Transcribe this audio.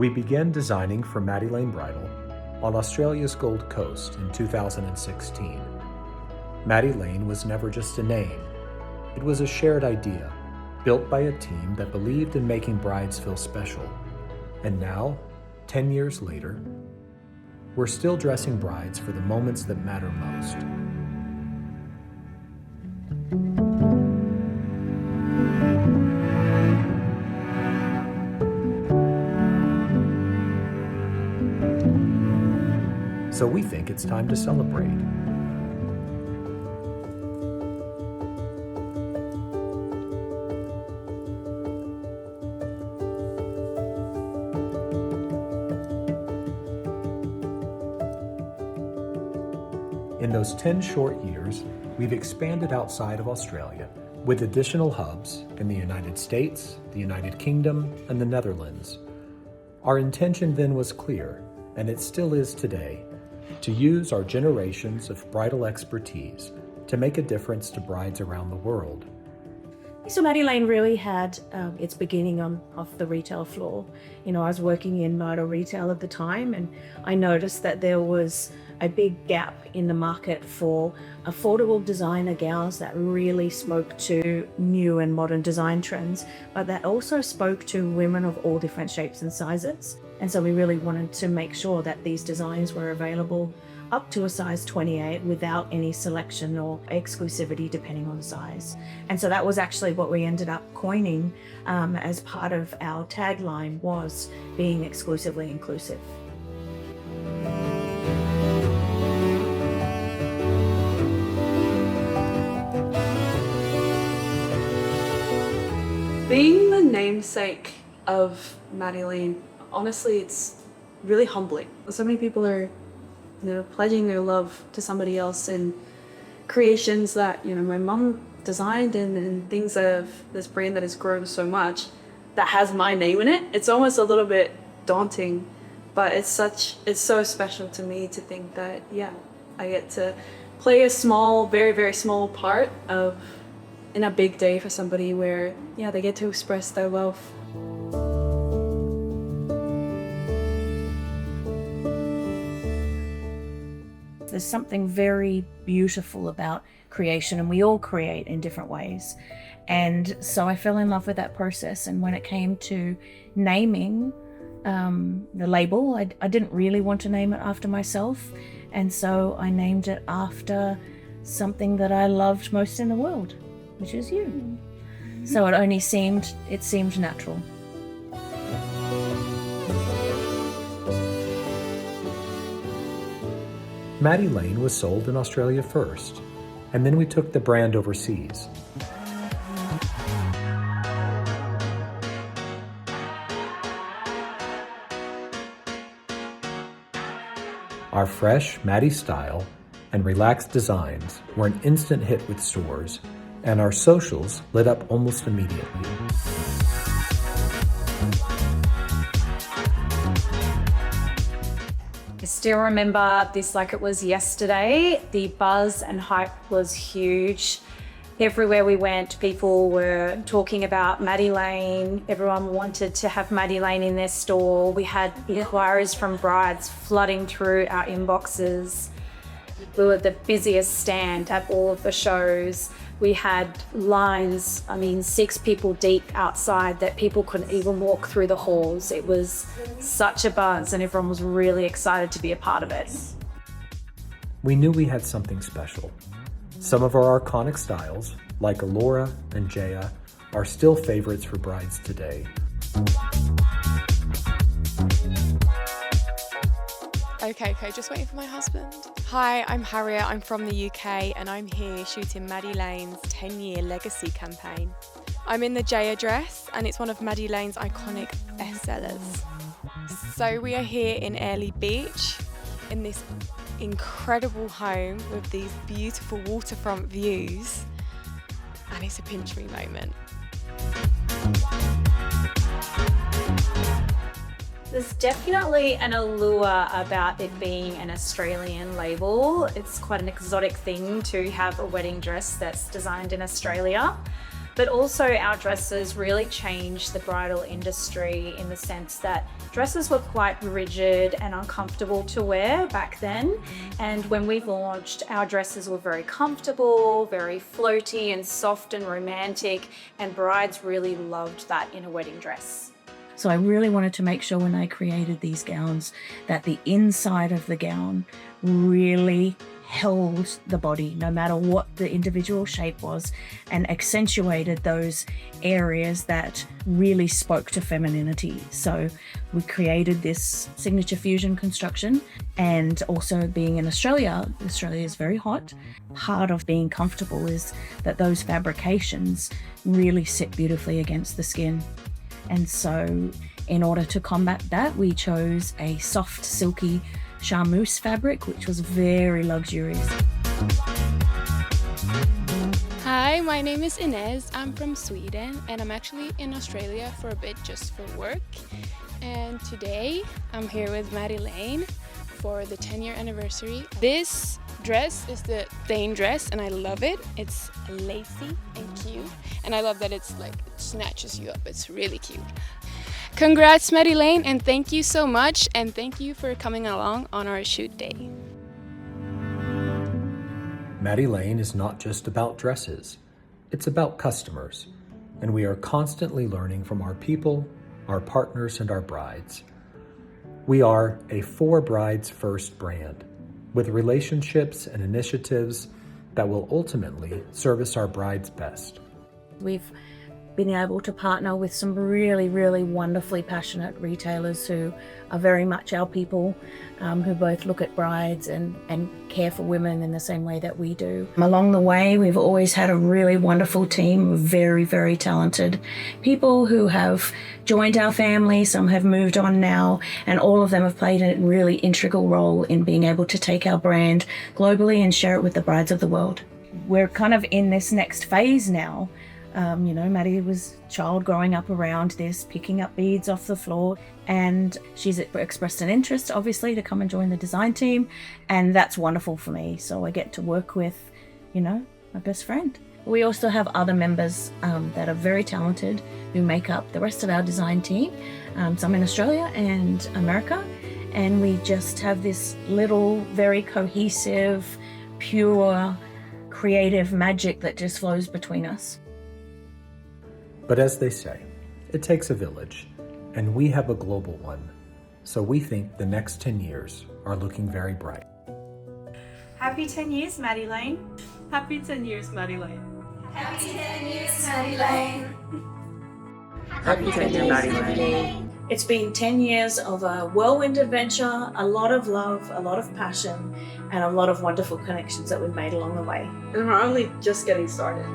We began designing for Madi Lane Bridal on Australia's Gold Coast in 2016. Madi Lane was never just a name. It was a shared idea, built by a team that believed in making brides feel special. And now, 10 years later, we're still dressing brides for the moments that matter most. So we think it's time to celebrate. In those 10 short years, we've expanded outside of Australia with additional hubs in the United States, the United Kingdom, and the Netherlands. Our intention then was clear, and it still is today, to use our generations of bridal expertise to make a difference to brides around the world. So Madi Lane really had its beginning off the retail floor. I was working in motor retail at the time, and I noticed that there was a big gap in the market for affordable designer gowns that really spoke to new and modern design trends, but that also spoke to women of all different shapes and sizes. And so we really wanted to make sure that these designs were available up to a size 28 without any selection or exclusivity depending on size. And so that was actually what we ended up coining as part of our tagline, was being exclusively inclusive. Being the namesake of Madi Lane, honestly, it's really humbling. So many people are, pledging their love to somebody else in creations that, my mum designed and things of this brand that has grown so much that has my name in it. It's almost a little bit daunting, but it's so special to me to think that, I get to play a small, very, very small part in a big day for somebody where, they get to express their love. There's something very beautiful about creation, and we all create in different ways. And so I fell in love with that process. And when it came to naming the label, I didn't really want to name it after myself. And so I named it after something that I loved most in the world, which is you. So it seemed natural. Madi Lane was sold in Australia first, and then we took the brand overseas. Our fresh Madi style and relaxed designs were an instant hit with stores, and our socials lit up almost immediately. I still remember this like it was yesterday. The buzz and hype was huge. Everywhere we went, people were talking about Madi Lane. Everyone wanted to have Madi Lane in their store. We had inquiries from brides flooding through our inboxes. We were the busiest stand at all of the shows. We had lines, 6 people deep outside that people couldn't even walk through the halls. It was such a buzz, and everyone was really excited to be a part of it. We knew we had something special. Some of our iconic styles, like Alora and Jaya, are still favorites for brides today. Okay, just waiting for my husband. Hi, I'm Harriet, I'm from the UK, and I'm here shooting Madi Lane's 10-year legacy campaign. I'm in the Jaya dress, and it's one of Madi Lane's iconic bestsellers. So we are here in Airlie Beach, in this incredible home with these beautiful waterfront views, and it's a pinch me moment. There's definitely an allure about it being an Australian label. It's quite an exotic thing to have a wedding dress that's designed in Australia. But also our dresses really changed the bridal industry in the sense that dresses were quite rigid and uncomfortable to wear back then. And when we launched, our dresses were very comfortable, very floaty and soft and romantic, and brides really loved that in a wedding dress. So I really wanted to make sure when I created these gowns that the inside of the gown really held the body, no matter what the individual shape was, and accentuated those areas that really spoke to femininity. So we created this signature fusion construction, and also being in Australia is very hot. Part of being comfortable is that those fabrications really sit beautifully against the skin. And so in order to combat that, we chose a soft, silky charmeuse fabric, which was very luxurious. Hi, my name is Inez. I'm from Sweden and I'm actually in Australia for a bit just for work. And today I'm here with Madi Lane for the 10-year anniversary. This dress is the Dane dress and I love it. It's lacy and cute, and I love that it snatches you up. It's really cute. Congrats, Madi Lane, and thank you so much, and thank you for coming along on our shoot day. Madi Lane is not just about dresses, it's about customers, and we are constantly learning from our people, our partners, and our brides. We are a for brides first brand, with relationships and initiatives that will ultimately service our brides best. We've been able to partner with some really, really wonderfully passionate retailers who are very much our people, who both look at brides and care for women in the same way that we do. Along the way, we've always had a really wonderful team of very, very talented people who have joined our family. Some have moved on now, and all of them have played a really integral role in being able to take our brand globally and share it with the brides of the world. We're kind of in this next phase now. Madi was a child growing up around this, picking up beads off the floor, and she's expressed an interest, obviously, to come and join the design team, and that's wonderful for me. So I get to work with, my best friend. We also have other members that are very talented who make up the rest of our design team, some in Australia and America, and we just have this little, very cohesive, pure, creative magic that just flows between us. But as they say, it takes a village, and we have a global one. So we think the next 10 years are looking very bright. Happy 10 years, Madi Lane. Happy 10 years, Madi Lane. Happy 10 years, Madi Lane. Happy 10 years, Madi Lane. It's been 10 years of a whirlwind adventure, a lot of love, a lot of passion, and a lot of wonderful connections that we've made along the way. And we're only just getting started.